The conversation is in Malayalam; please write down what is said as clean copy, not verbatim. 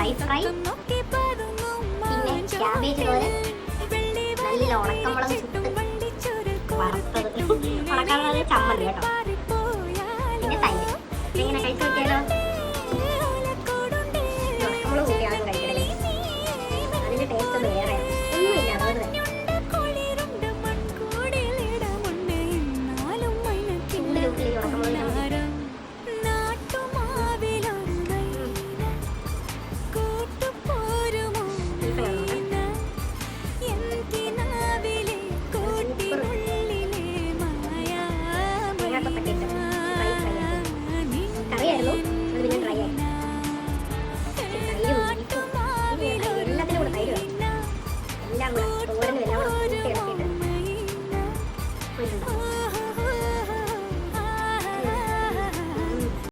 റൈസ് ഫ്രൈ, പിന്നെ ക്യാബേജ് തോരൻ, നല്ല ഉണക്കമുളക് ചുട്ട് വറുത്തത്, ഉണക്കമുളക് ചമ്മന്തി കേട്ടോ, പിന്നെ തൈര്. ഇങ്ങനെ കഴിച്ചു നോക്കിയാലോ? ഉണക്കമുളക് കൂട്ടിയാണ് കഴിക്കണേ, അതിൻ്റെ ടേസ്റ്റ് ഒന്ന് വേറെ ഒന്നുമില്ല. അതുകൊണ്ട് ചൂടിലൂട്ടി ഉണക്കമുളക് കറിയായിരുന്നു.